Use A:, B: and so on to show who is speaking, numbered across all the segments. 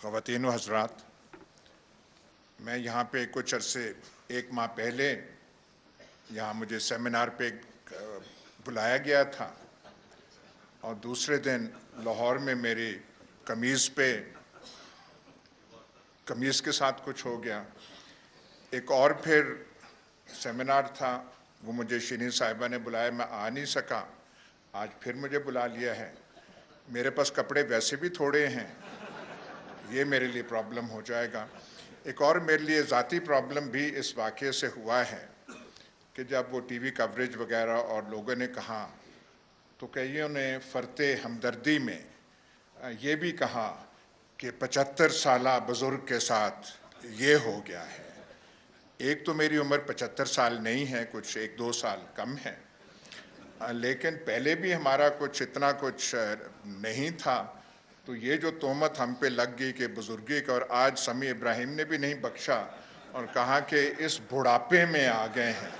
A: خواتین و حضرات، میں یہاں پہ کچھ عرصے 1 ماہ پہلے یہاں مجھے سیمینار پہ بلایا گیا تھا اور دوسرے دن لاہور میں میری قمیض کے ساتھ کچھ ہو گیا۔ ایک اور پھر سیمینار تھا، وہ مجھے شینی صاحبہ نے بلایا، میں آ نہیں سکا۔ آج پھر مجھے بلا لیا ہے۔ میرے پاس کپڑے ویسے بھی تھوڑے ہیں، یہ میرے لیے پرابلم ہو جائے گا۔ ایک اور میرے لیے ذاتی پرابلم بھی اس واقعے سے ہوا ہے کہ جب وہ ٹی وی کوریج وغیرہ اور لوگوں نے کہا تو کئیوں نے فرتے ہمدردی میں یہ بھی کہا کہ 75 سالہ بزرگ کے ساتھ یہ ہو گیا ہے۔ ایک تو میری عمر 75 سال نہیں ہے، کچھ 1-2 سال کم ہے، لیکن پہلے بھی ہمارا کچھ اتنا کچھ نہیں تھا۔ تو یہ جو تہمت ہم پہ لگ گئی کہ بزرگی کا، اور آج سمیع ابراہیم نے بھی نہیں بخشا اور کہا کہ اس بڑھاپے میں آ گئے ہیں۔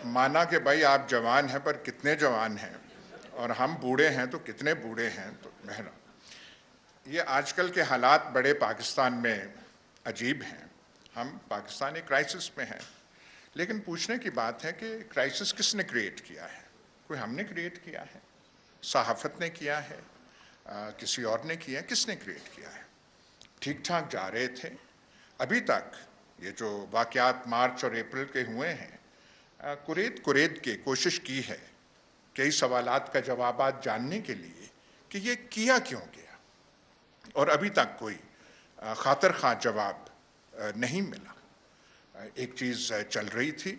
A: مانا کہ بھائی آپ جوان ہیں، پر کتنے جوان ہیں، اور ہم بوڑھے ہیں تو کتنے بوڑھے ہیں۔ تو بہرحال یہ آج کل کے حالات بڑے پاکستان میں عجیب ہیں۔ ہم پاکستان ایک کرائسس میں ہیں، لیکن پوچھنے کی بات ہے کہ کرائسس کس نے کریٹ کیا ہے؟ کوئی ہم نے کریٹ کیا ہے؟ صحافت نے کیا ہے؟ کسی اور نے کیا ہے؟ کس نے کریٹ کیا ہے؟ ٹھیک ٹھاک جا رہے تھے ابھی تک۔ یہ جو واقعات مارچ اور اپریل کے ہوئے ہیں، کرید کے کوشش کی ہے کئی سوالات کا جوابات جاننے کے لیے کہ یہ کیا کیوں گیا، اور ابھی تک کوئی خاطر خواہ جواب نہیں ملا۔ ایک چیز چل رہی تھی،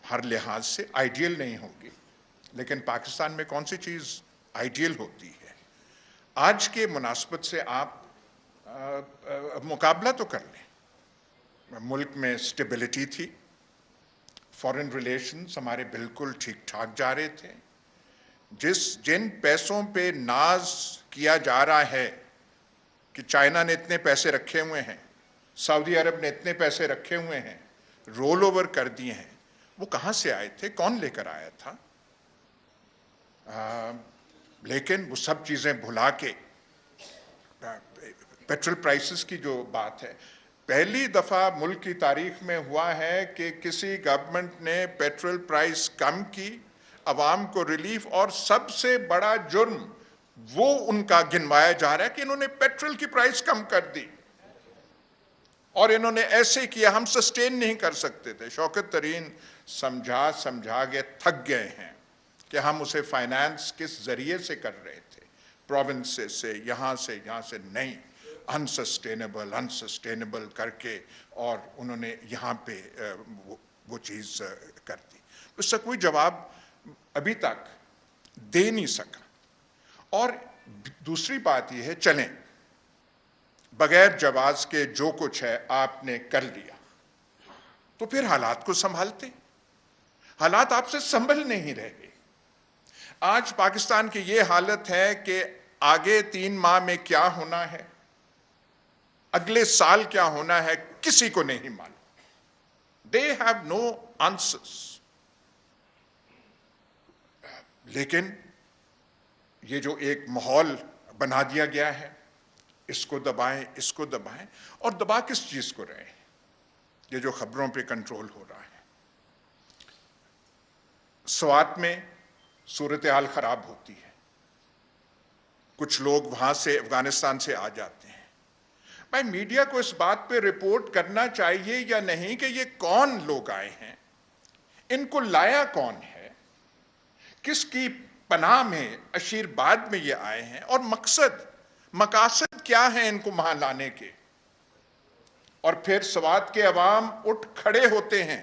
A: ہر لحاظ سے آئیڈیل نہیں ہوگی، لیکن پاکستان میں کون سی چیز آئیڈیل ہوتی ہے؟ آج کے مناسبت سے آپ مقابلہ تو کر لیں۔ ملک میں سٹیبلٹی تھی، فارن ریلیشنز ہمارے بالکل ٹھیک ٹھاک جا رہے تھے۔ جن پیسوں پہ ناز کیا جا رہا ہے کہ چائنا نے اتنے پیسے رکھے ہوئے ہیں، سعودی عرب نے اتنے پیسے رکھے ہوئے ہیں، رول اوور کر دیے ہیں، وہ کہاں سے آئے تھے؟ کون لے کر آیا تھا؟ لیکن وہ سب چیزیں بھلا کے پیٹرول پرائسز کی جو بات ہے، پہلی دفعہ ملک کی تاریخ میں ہوا ہے کہ کسی گورنمنٹ نے پیٹرول پرائس کم کی، عوام کو ریلیف، اور سب سے بڑا جرم وہ ان کا گنوایا جا رہا ہے کہ انہوں نے پیٹرول کی پرائس کم کر دی، اور انہوں نے ایسے کیا، ہم سسٹین نہیں کر سکتے تھے۔ شوکت ترین سمجھا کے تھک گئے ہیں کہ ہم اسے فائنانس کس ذریعے سے کر رہے تھے، پروونس سے، یہاں سے نہیں، انسسٹینیبل کر کے، اور انہوں نے یہاں پہ وہ چیز کر دی۔ اس سے کوئی جواب ابھی تک دے نہیں سکا۔ اور دوسری بات یہ ہے، چلیں بغیر جواز کے جو کچھ ہے آپ نے کر لیا، تو پھر حالات کو سنبھالتے۔ حالات آپ سے سنبھل نہیں رہے۔ آج پاکستان کی یہ حالت ہے کہ آگے 3 ماہ میں کیا ہونا ہے، اگلے سال کیا ہونا ہے، کسی کو نہیں معلوم۔ They have no answers۔ لیکن یہ جو ایک ماحول بنا دیا گیا ہے، اس کو دبائیں، اور دبا کس چیز کو رہے ہیں؟ یہ جو خبروں پہ کنٹرول ہو رہا ہے۔ سوات میں صورتحال خراب ہوتی ہے، کچھ لوگ وہاں سے افغانستان سے آ جاتے ہیں۔ بھائی میڈیا کو اس بات پہ رپورٹ کرنا چاہیے یا نہیں کہ یہ کون لوگ آئے ہیں، ان کو لایا کون ہے، کس کی پناہ میں، عشیرباد میں یہ آئے ہیں، اور مقاصد کیا ہیں ان کو وہاں لانے کے۔ اور پھر سوات کے عوام اٹھ کھڑے ہوتے ہیں۔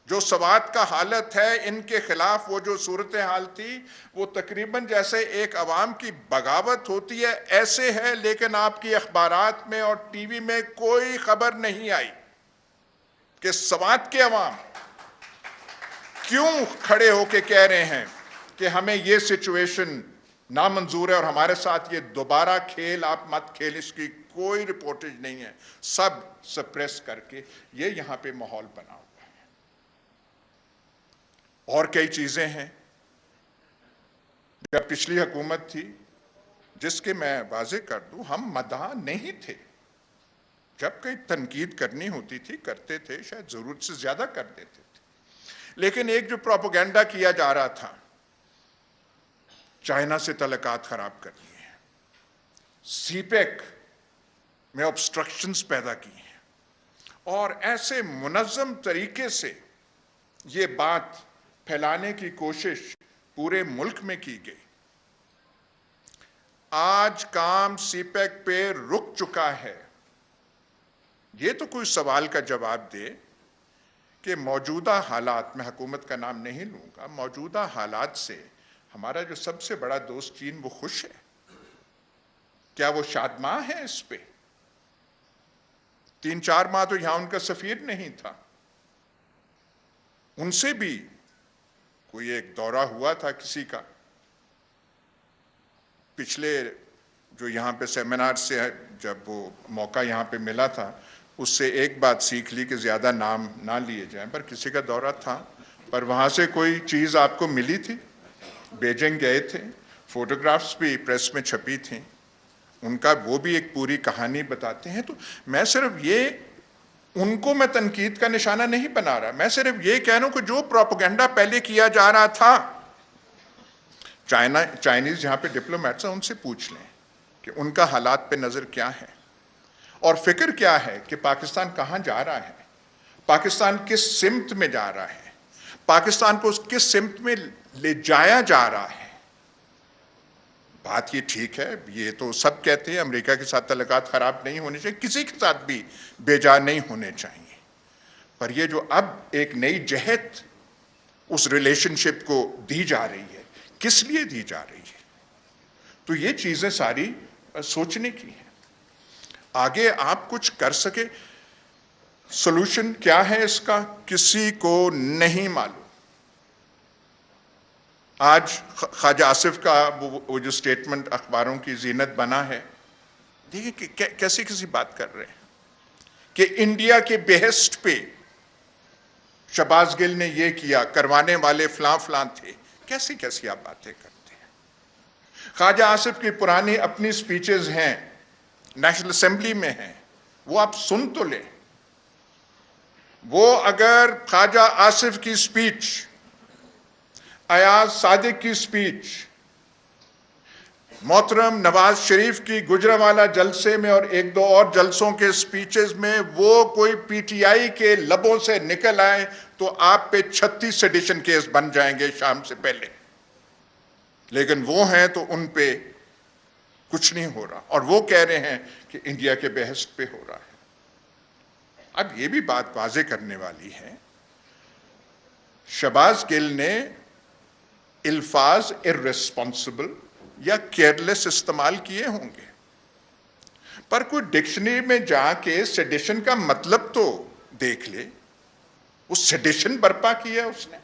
A: جو سوات کا حالت ہے، ان کے خلاف وہ جو صورتحال تھی، وہ تقریباً جیسے ایک عوام کی بغاوت ہوتی ہے ایسے ہے، لیکن آپ کی اخبارات میں اور ٹی وی میں کوئی خبر نہیں آئی کہ سوات کے عوام کیوں کھڑے ہو کے کہہ رہے ہیں کہ ہمیں یہ سچویشن نامنظور ہے اور ہمارے ساتھ یہ دوبارہ کھیل آپ مت کھیل۔ اس کی کوئی رپورٹیج نہیں ہے، سب سپریس کر کے یہ یہاں پہ ماحول بنا ہوا ہے۔ اور کئی چیزیں ہیں۔ جب پچھلی حکومت تھی، جس کے میں واضح کر دوں، ہم مداح نہیں تھے. جب کہیں تنقید کرنی ہوتی تھی کرتے تھے، شاید ضرورت سے زیادہ کر دیتے تھے. لیکن ایک جو پروپیگنڈا کیا جا رہا تھا، چائنا سے تعلقات خراب کر لیے ہیں، سی پیک میں obstructions پیدا کی ہیں، اور ایسے منظم طریقے سے یہ بات پھیلانے کی کوشش پورے ملک میں کی گئی. آج کام سی پیک پہ رک چکا ہے. یہ تو کوئی سوال کا جواب دے کہ موجودہ حالات، میں حکومت کا نام نہیں لوں گا، موجودہ حالات سے ہمارا جو سب سے بڑا دوست چین وہ خوش ہے؟ کیا وہ شادماں ہے اس پہ؟ 3-4 ماہ تو یہاں ان کا سفیر نہیں تھا. ان سے بھی کوئی ایک دورہ ہوا تھا کسی کا پچھلے، جو یہاں پہ سیمینار سے جب وہ موقع یہاں پہ ملا تھا، اس سے ایک بات سیکھ لی کہ زیادہ نام نہ لیے جائیں. پر کسی کا دورہ تھا، پر وہاں سے کوئی چیز آپ کو ملی تھی؟ بیجنگ گئے تھے، فوٹوگرافز بھی پریس میں چھپی تھیں، ان کا وہ بھی ایک پوری کہانی بتاتے ہیں. تو میں صرف یہ ان کو میں تنقید کا نشانہ نہیں بنا رہا، میں صرف یہ کہہ رہا ہوں کہ جو پروپیگنڈا پہلے کیا جا رہا تھا، چائنیز یہاں پہ ڈپلومیٹس ہیں، ان سے پوچھ لیں کہ ان کا حالات پہ نظر کیا ہے اور فکر کیا ہے کہ پاکستان کہاں جا رہا ہے، پاکستان کس سمت میں جا رہا ہے، پاکستان کو کس سمت میں لے جایا جا رہا ہے. بات یہ ٹھیک ہے، یہ تو سب کہتے ہیں امریکہ کے ساتھ تعلقات خراب نہیں ہونے چاہیے، کسی کے ساتھ بھی بے جا نہیں ہونے چاہیے. پر یہ جو اب ایک نئی جہت اس ریلیشن شپ کو دی جا رہی ہے، کس لیے دی جا رہی ہے؟ تو یہ چیزیں ساری سوچنے کی ہیں. آگے آپ کچھ کر سکے، سولوشن کیا ہے اس کا کسی کو نہیں معلوم. آج خواجہ آصف کا وہ جو سٹیٹمنٹ اخباروں کی زینت بنا ہے، دیکھیں کہ کیسی کسی بات کر رہے ہیں کہ انڈیا کے بیہسٹ پہ شہباز گل نے یہ کیا، کروانے والے فلاں فلاں تھے. کیسی کیسی آپ باتیں کرتے ہیں؟ خواجہ آصف کی پرانی اپنی سپیچز ہیں، نیشنل اسمبلی میں ہیں، وہ آپ سن تو لیں. وہ اگر خواجہ آصف کی سپیچ، ایاز صادق کی سپیچ، محترم نواز شریف کی گجرانوالہ جلسے میں اور 1-2 اور جلسوں کے سپیچز میں وہ کوئی پی ٹی آئی کے لبوں سے نکل آئے تو آپ پہ 36 سیڈیشن کیس بن جائیں گے شام سے پہلے. لیکن وہ ہیں تو ان پہ کچھ نہیں ہو رہا، اور وہ کہہ رہے ہیں کہ انڈیا کے بحث پہ ہو رہا ہے. اب یہ بھی بات واضح کرنے والی ہے، شہباز گل نے الفاظ irresponsible یا کیئرلیس استعمال کیے ہوں گے، پر کوئی ڈکشنری میں جا کے سیڈیشن کا مطلب تو دیکھ لے. وہ سیڈیشن برپا کیا اس نے،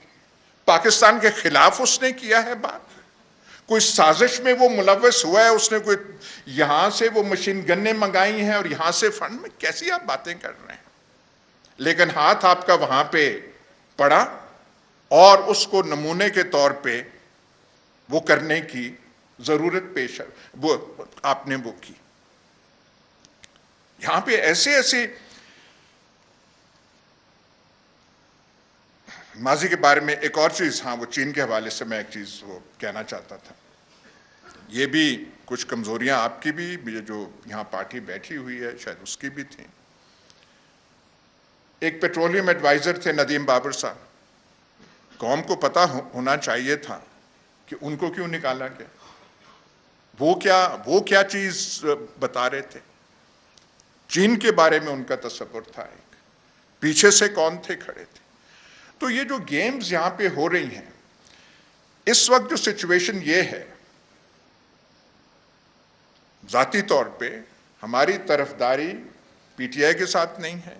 A: پاکستان کے خلاف اس نے کیا ہے بات، کوئی سازش میں وہ ملوث ہوا ہے، اس نے کوئی یہاں سے وہ مشین گنیں منگائی ہیں اور یہاں سے فنڈ میں، کیسی آپ باتیں کر رہے ہیں؟ لیکن ہاتھ آپ کا وہاں پہ پڑا اور اس کو نمونے کے طور پہ وہ کرنے کی ضرورت پیش ہے، وہ آپ نے وہ کی. یہاں پہ ایسے ماضی کے بارے میں ایک اور چیز، ہاں وہ چین کے حوالے سے میں ایک چیز وہ کہنا چاہتا تھا. یہ بھی کچھ کمزوریاں آپ کی بھی، جو یہاں پارٹی بیٹھی ہوئی ہے شاید اس کی بھی تھیں. ایک پیٹرولیم ایڈوائزر تھے ندیم بابر صاحب، قوم کو پتہ ہونا چاہیے تھا کہ ان کو کیوں نکالا گیا. وہ کیا چیز بتا رہے تھے؟ چین کے بارے میں ان کا تصور تھا، ایک پیچھے سے کون تھے کھڑے تھے. تو یہ جو گیمز یہاں پہ ہو رہی ہیں، اس وقت جو سچویشن یہ ہے، ذاتی طور پہ ہماری طرفداری پی ٹی آئی کے ساتھ نہیں ہے،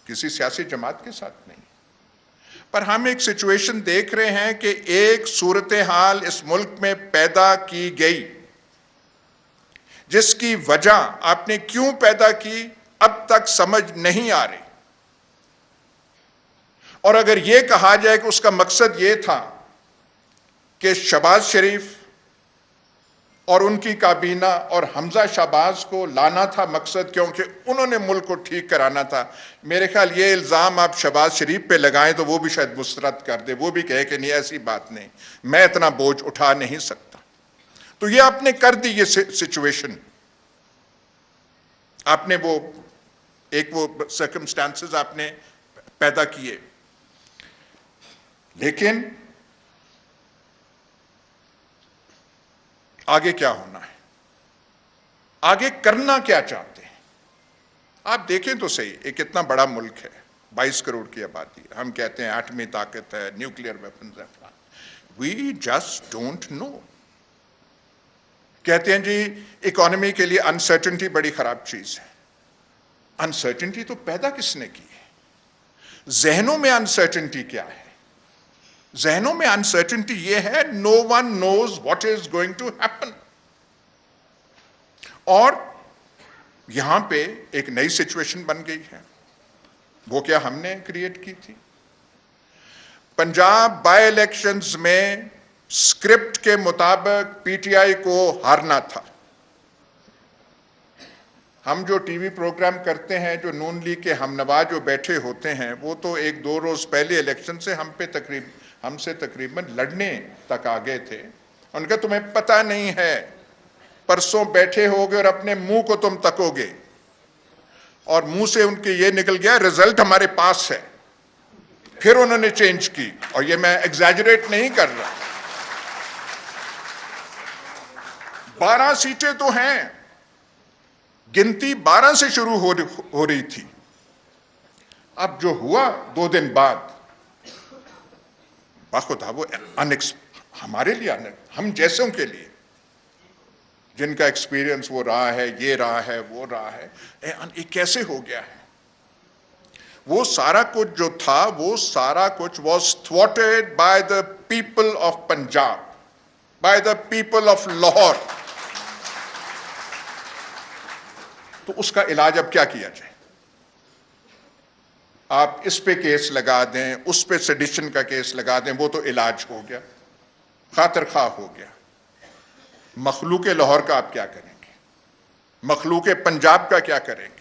A: کسی سیاسی جماعت کے ساتھ نہیں، پر ہم ایک سچویشن دیکھ رہے ہیں کہ ایک صورتحال اس ملک میں پیدا کی گئی جس کی وجہ آپ نے کیوں پیدا کی اب تک سمجھ نہیں آ رہی. اور اگر یہ کہا جائے کہ اس کا مقصد یہ تھا کہ شہباز شریف اور ان کی کابینہ اور حمزہ شہباز کو لانا تھا مقصد، کیونکہ انہوں نے ملک کو ٹھیک کرانا تھا۔ میرے خیال یہ الزام آپ شہباز شریف پہ لگائیں تو وہ بھی شاید مسترد کر دے، وہ بھی کہے کہ نہیں ایسی بات نہیں، میں اتنا بوجھ اٹھا نہیں سکتا۔ تو یہ آپ نے کر دی، یہ سچویشن آپ نے وہ سرکمسٹانسز آپ نے پیدا کیے، لیکن آگے کیا ہونا ہے؟ آگے کرنا کیا چاہتے ہیں؟ آپ دیکھیں تو صحیح، ایک اتنا بڑا ملک ہے، 22 کروڑ کی آبادی، ہم کہتے ہیں ایٹمی طاقت ہے، نیوکلیئر ویپنز ہے، وی جسٹ ڈونٹ نو۔ کہتے ہیں جی اکانومی کے لیے انسرٹنٹی بڑی خراب چیز ہے۔ انسرٹنٹی تو پیدا کس نے کی ہے؟ ذہنوں میں انسرٹنٹی کیا ہے؟ ذہنوں میں انسرٹنٹی یہ ہے no one knows what is going to happen. اور یہاں پہ ایک نئی سچویشن بن گئی ہے، وہ کیا ہم نے کریٹ کی تھی؟ پنجاب بائی الیکشنز میں اسکرپٹ کے مطابق پی ٹی آئی کو ہارنا تھا۔ ہم جو ٹی وی پروگرام کرتے ہیں، جو نون لیگ کے ہم نوا جو بیٹھے ہوتے ہیں، وہ تو 1-2 روز پہلے الیکشن سے ہم سے تقریباً لڑنے تک آ گئے تھے۔ ان کا تمہیں پتہ نہیں ہے، پرسوں بیٹھے ہوگے اور اپنے منہ کو تم تکو گے، اور منہ سے ان کے یہ نکل گیا رزلٹ ہمارے پاس ہے۔ پھر انہوں نے چینج کی، اور یہ میں ایگزیجریٹ نہیں کر رہا۔ 12 سیٹیں تو ہیں، گنتی 12 سے شروع ہو رہی تھی۔ اب جو ہوا 2 دن بعد، باخدا وہ ہمارے لیے، ہم جیسوں کے لیے جن کا ایکسپیرینس وہ رہا ہے، یہ رہا ہے، وہ رہا ہے، یہ کیسے ہو گیا ہے؟ وہ سارا کچھ جو تھا، وہ سارا کچھ واز تھواٹڈ by the people of Punjab, by the people of Lahore. تو اس کا علاج اب کیا کیا جائے؟ آپ اس پہ کیس لگا دیں، اس پہ سیڈیشن کا کیس لگا دیں، وہ تو علاج ہو گیا، خاطر خواہ ہو گیا۔ مخلوق لاہور کا آپ کیا کریں گے؟ مخلوق پنجاب کا کیا کریں گے؟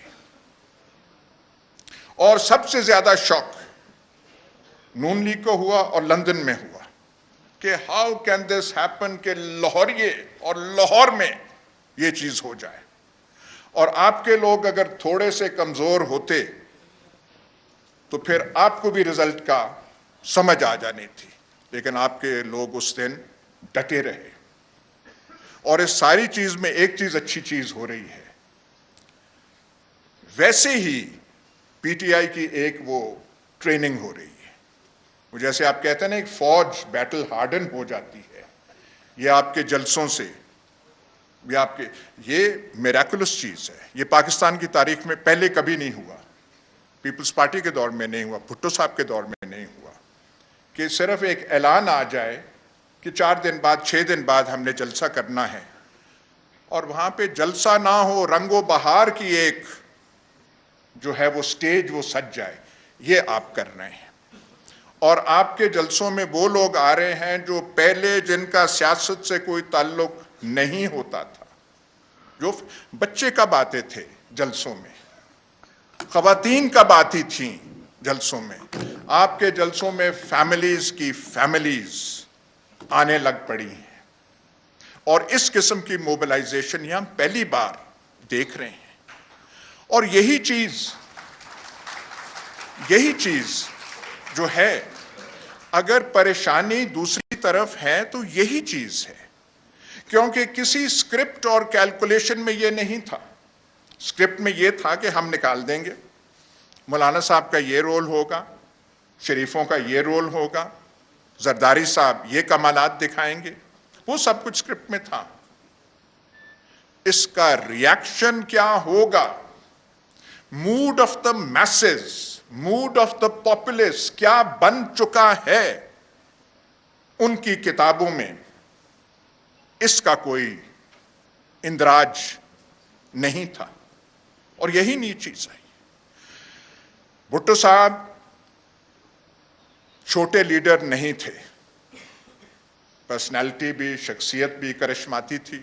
A: اور سب سے زیادہ شوق نون لیگ کو ہوا اور لندن میں ہوا کہ ہاؤ کین دس ہیپن کہ لاہوریے اور لاہور میں یہ چیز ہو جائے۔ اور آپ کے لوگ اگر تھوڑے سے کمزور ہوتے تو پھر آپ کو بھی رزلٹ کا سمجھ آ جانی تھی، لیکن آپ کے لوگ اس دن ڈٹے رہے۔ اور اس ساری چیز میں ایک چیز اچھی چیز ہو رہی ہے، ویسے ہی پی ٹی آئی کی ایک وہ ٹریننگ ہو رہی ہے، وہ جیسے آپ کہتے ہیں نا ایک فوج بیٹل ہارڈن ہو جاتی ہے، یہ آپ کے جلسوں سے، یہ میراکولس چیز ہے۔ یہ پاکستان کی تاریخ میں پہلے کبھی نہیں ہوا، پیپلز پارٹی کے دور میں نہیں ہوا، بھٹو صاحب کے دور میں نہیں ہوا، کہ صرف ایک اعلان آ جائے کہ 4 دن بعد 6 دن بعد ہم نے جلسہ کرنا ہے، اور وہاں پہ جلسہ نہ ہو، رنگ و بہار کی ایک جو ہے وہ سٹیج وہ سج جائے، یہ آپ کر رہے ہیں۔ اور آپ کے جلسوں میں وہ لوگ آ رہے ہیں جو پہلے جن کا سیاست سے کوئی تعلق نہیں ہوتا تھا، جو بچے کب آتے تھے جلسوں میں، خواتین کب آتی تھیں جلسوں میں، آپ کے جلسوں میں فیملیز کی فیملیز آنے لگ پڑی ہیں، اور اس قسم کی موبلائزیشن یہ ہم پہلی بار دیکھ رہے ہیں۔ اور یہی چیز جو ہے، اگر پریشانی دوسری طرف ہے تو یہی چیز ہے، کیونکہ کسی سکرپٹ اور کیلکولیشن میں یہ نہیں تھا۔ سکرپٹ میں یہ تھا کہ ہم نکال دیں گے، مولانا صاحب کا یہ رول ہوگا، شریفوں کا یہ رول ہوگا، زرداری صاحب یہ کمالات دکھائیں گے، وہ سب کچھ سکرپٹ میں تھا۔ اس کا ریاکشن کیا ہوگا، mood of the masses, mood of the populace کیا بن چکا ہے ان کی کتابوں میں، اس کا کوئی اندراج نہیں تھا، اور یہی نئی چیز ہے۔ بھٹو صاحب چھوٹے لیڈر نہیں تھے، پرسنالٹی بھی، شخصیت بھی کرشماتی تھی،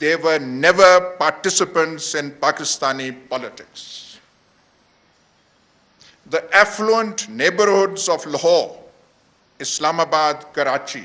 A: they were never participants in Pakistani politics. The affluent neighborhoods of Lahore, Islamabad, Karachi,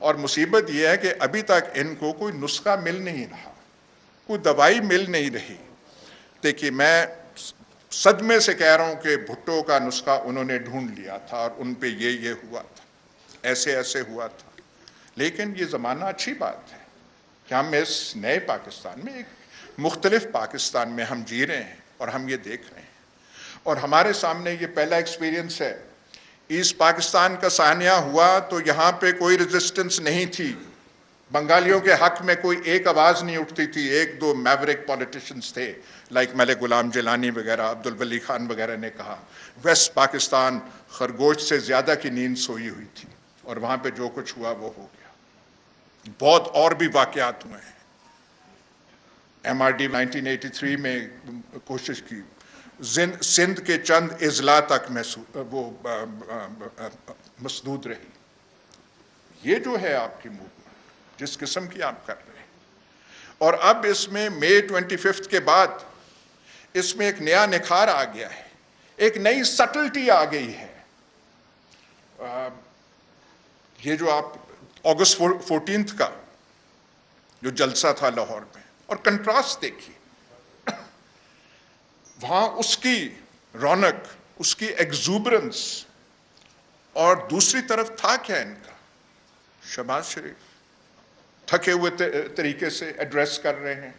A: اور مصیبت یہ ہے کہ ابھی تک ان کو کوئی نسخہ مل نہیں رہا, کوئی دوائی مل نہیں رہی. دیکھیے میں صدمے سے کہہ رہا ہوں کہ بھٹو کا نسخہ انہوں نے ڈھونڈ لیا تھا اور ان پہ یہ ہوا تھا, ایسے ہوا تھا. لیکن یہ زمانہ اچھی بات ہے کہ ہم اس نئے پاکستان میں, ایک مختلف پاکستان میں ہم جی رہے ہیں اور ہم یہ دیکھ رہے ہیں. اور ہمارے سامنے یہ پہلا ایکسپیرینس ہے. ایسٹ پاکستان کا سانحہ ہوا تو یہاں پہ کوئی ریزسٹنس نہیں تھی, بنگالیوں کے حق میں کوئی ایک آواز نہیں اٹھتی تھی. ایک دو میوریک پولیٹیشنز تھے لائک ملک غلام جیلانی وغیرہ, عبدالولی خان وغیرہ نے کہا. ویسٹ پاکستان خرگوش سے زیادہ کی نیند سوئی ہوئی تھی اور وہاں پہ جو کچھ ہوا وہ ہو گیا. بہت اور بھی واقعات ہوئے ہیں. ایم آر ڈی 1983 میں کوشش کی, سندھ کے چند اضلاع تک وہ مسدود رہی. یہ جو ہے آپ کی موومنٹ جس قسم کی آپ کر رہے ہیں, اور اب اس میں مئی 25 کے بعد اس میں ایک نیا نکھار آ گیا ہے, ایک نئی سٹلٹی آ گئی ہے. یہ جو آپ اگست 14 کا جو جلسہ تھا لاہور میں, اور کنٹراسٹ دیکھیے, وہاں اس کی رونق, اس کی ایگزوبرنس, اور دوسری طرف تھا کیا ان کا, شہباز شریف تھکے ہوئے طریقے سے ایڈریس کر رہے ہیں,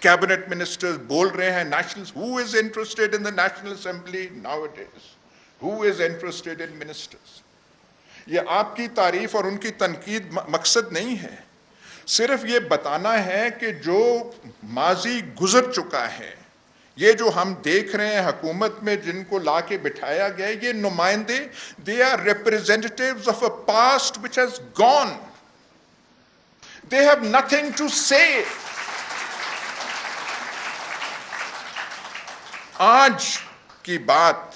A: کیبنٹ منسٹرز بول رہے ہیں national, who is interested in the National Assembly nowadays, who is interested in ministers. یہ آپ کی تعریف اور ان کی تنقید مقصد نہیں ہے, صرف یہ بتانا ہے کہ جو ماضی گزر چکا ہے, یہ جو ہم دیکھ رہے ہیں حکومت میں جن کو لا کے بٹھایا گیا, یہ نمائندے, they are representatives of a past which has gone. They have nothing to say. آج کی بات,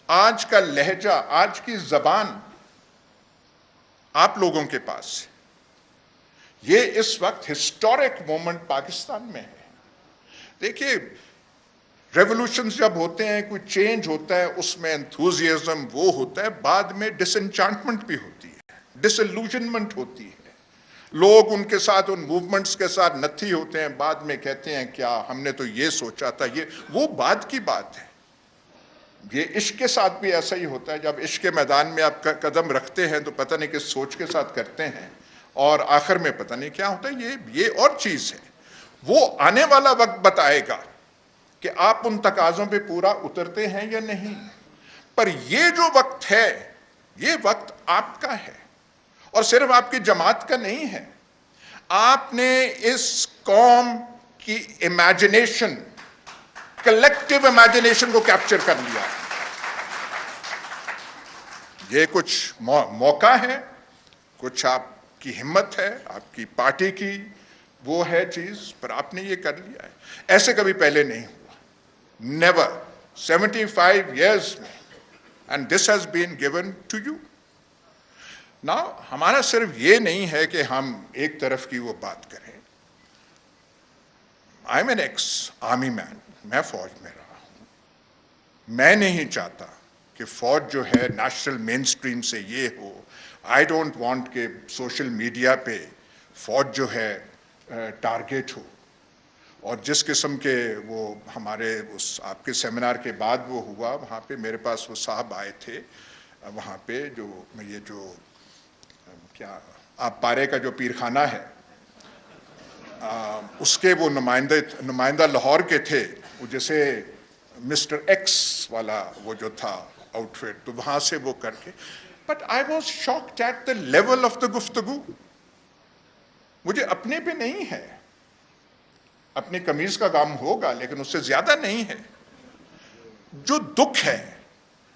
A: آج کا لہجہ, آج کی زبان آپ لوگوں کے پاس ہے. یہ اس وقت ہسٹورک مومنٹ پاکستان میں ہے. دیکھیے ریولوشنز جب ہوتے ہیں, کوئی چینج ہوتا ہے, اس میں انتھوزیازم وہ ہوتا ہے, بعد میں ڈس انچانٹمنٹ بھی ہوتی ہے, ڈس الوژنمنٹ ہوتی ہے. لوگ ان کے ساتھ, ان موومنٹس کے ساتھ نتھی ہوتے ہیں, بعد میں کہتے ہیں کیا ہم نے تو یہ سوچا تھا, وہ بعد کی بات ہے. یہ عشق کے ساتھ بھی ایسا ہی ہوتا ہے. جب عشق کے میدان میں آپ قدم رکھتے ہیں تو پتہ نہیں کس سوچ کے ساتھ کرتے ہیں, اور آخر میں پتہ نہیں کیا ہوتا ہے. یہ اور چیز ہے. وہ آنے والا وقت بتائے گا کہ آپ ان تقاضوں پہ پورا اترتے ہیں یا نہیں. پر یہ جو وقت ہے, یہ وقت آپ کا ہے, اور صرف آپ کی جماعت کا نہیں ہے. آپ نے اس قوم کی امیجنیشن, کلیکٹیو امیجنیشن کو کیپچر کر لیا. یہ کچھ موقع ہے, کچھ آپ کی ہمت ہے, آپ کی پارٹی کی وہ ہے چیز, پر آپ نے یہ کر لیا ہے. ایسے کبھی پہلے نہیں ہوا, نیور, 75 years میں, and this has been given to you. Now ہمارا صرف یہ نہیں ہے کہ ہم ایک طرف کی وہ بات کریں. I'm an ex-army man, میں فوج میں رہا ہوں. میں نہیں چاہتا کہ فوج جو ہے نیشنل مین سٹریم سے یہ ہو. آئی ڈونٹ وانٹ کہ سوشل میڈیا پہ فوج جو ہے ٹارگیٹ ہو. اور جس قسم کے وہ ہمارے اس آپ کے سیمینار کے بعد وہ ہوا, وہاں پہ میرے پاس وہ صاحب آئے تھے, وہاں پہ جو یہ جو کیا آپ پارے کا جو پیر خانہ ہے, اس کے وہ نمائندہ لاہور کے تھے, وہ جیسے مسٹر ایکس والا وہ جو تھا آؤٹ فٹ, تو وہاں سے وہ کر کے. But I was shocked at the level of the گفتگو. مجھے اپنے پہ نہیں ہے, اپنی قمیض کا غم ہوگا لیکن اس سے زیادہ نہیں ہے. جو دکھ ہے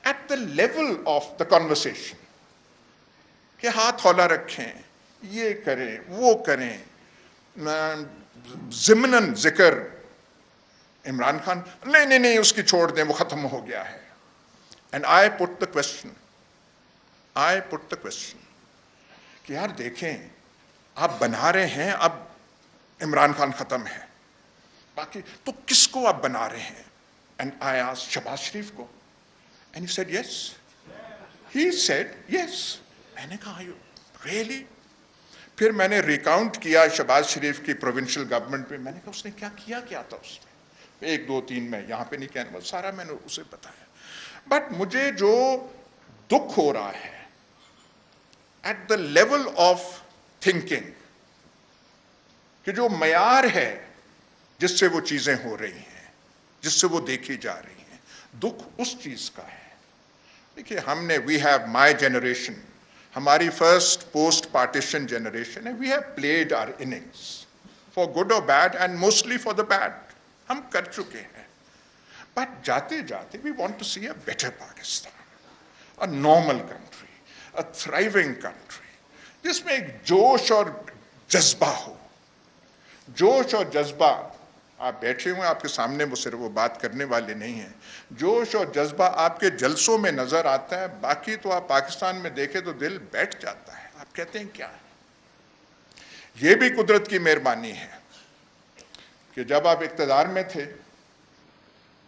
A: at the level of the conversation, کہ ہاتھ ہولا رکھیں, یہ کریں, وہ کریں. ضمناً ذکر عمران خان, نہیں اس کی چھوڑ دیں, وہ ختم ہو گیا ہے. And I put the question کہ یار دیکھیں, آپ بنا رہے ہیں, اب عمران خان ختم ہے, باقی تو کس کو آپ بنا رہے ہیں؟ اینڈ آئی آسکڈ شہباز شریف کو, اینڈ ہی سیڈ یس. میں نے کہا ریئلی. پھر میں نے ریکاؤنٹ کیا شہباز شریف کی پروونشل گورنمنٹ میں. میں نے کہا اس نے کیا کیا تھا اس میں, 1 2 3 میں یہاں پہ نہیں کہنا, سارا میں نے اسے بتایا. بٹ مجھے جو دکھ ہو رہا ہے at the level of thinking, کہ جو معیار ہے جس سے وہ چیزیں ہو رہی ہیں, جس سے وہ دیکھی جا رہی ہیں, دکھ اس چیز کا ہے. دیکھیے ہم نے, وی ہیو مائی جنریشن, ہماری فرسٹ پوسٹ پارٹیشن جنریشن ہے, we have played our innings for good اور bad and mostly for the bad, ہم کر چکے ہیں. بٹ جاتے جاتے we want to see a better Pakistan, a normal country, a thriving country, جس میں ایک جوش اور جذبہ ہو. جوش اور جذبہ, آپ بیٹھے ہوئے آپ کے سامنے, وہ صرف وہ بات کرنے والے نہیں ہیں, جوش اور جذبہ آپ کے جلسوں میں نظر آتا ہے, باقی تو آپ پاکستان میں دیکھیں تو دل بیٹھ جاتا ہے. آپ کہتے ہیں کیا ہے. یہ بھی قدرت کی مہربانی ہے کہ جب آپ اقتدار میں تھے,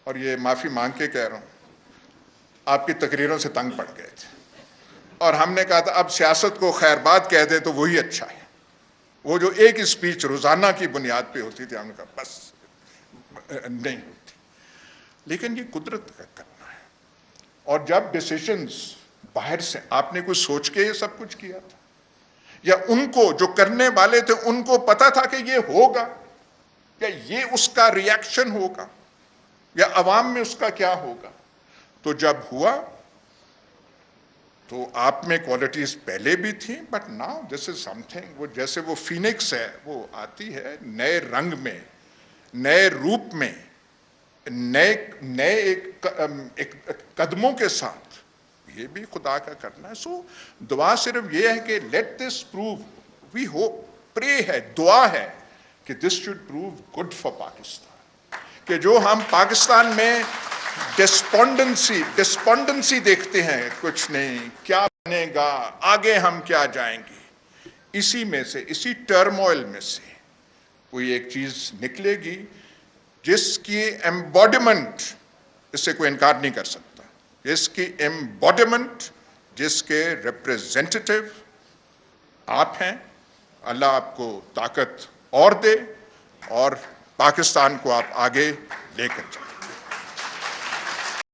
A: اور یہ معافی مانگ کے کہہ رہا ہوں, آپ کی تقریروں سے تنگ پڑ گئے تھے, اور ہم نے کہا تھا اب سیاست کو خیر بات کہہ دیں تو وہی اچھا ہے. وہ جو ایک اسپیچ روزانہ کی بنیاد پہ ہوتی تھی, ہم نے کہا بس نہیں ہوتی. لیکن یہ قدرت کا کرنا ہے. اور جب ڈیسیشنز باہر سے, آپ نے کچھ سوچ کے یہ سب کچھ کیا تھا, یا ان کو جو کرنے والے تھے ان کو پتا تھا کہ یہ ہوگا, یا یہ اس کا ریاکشن ہوگا, یا عوام میں اس کا کیا ہوگا. تو جب ہوا تو آپ میں کوالٹیز پہلے بھی تھیں, but now this is some thing, وہ جیسے وہ فینکس ہے, وہ آتی ہے نئے رنگ میں, نئے روپ میں, نئے ایک قدموں کے ساتھ. یہ بھی خدا کا کرنا ہے. سو دعا صرف یہ ہے کہ let this prove, we hope, pray ہے, دعا ہے کہ this should prove good for Pakistan. کہ جو ہم پاکستان میں ڈسپونڈنسی دیکھتے ہیں, کچھ نہیں, کیا بنے گا, آگے ہم کیا جائیں گے, اسی میں سے, اسی ٹرموائل میں سے کوئی ایک چیز نکلے گی جس کی ایمبوڈیمنٹ, اس سے کوئی انکار نہیں کر سکتا, جس کی ایمبوڈیمنٹ, جس کے ریپریزنٹیٹو آپ ہیں. اللہ آپ کو طاقت اور دے, اور پاکستان کو آپ آگے لے کر چلیں.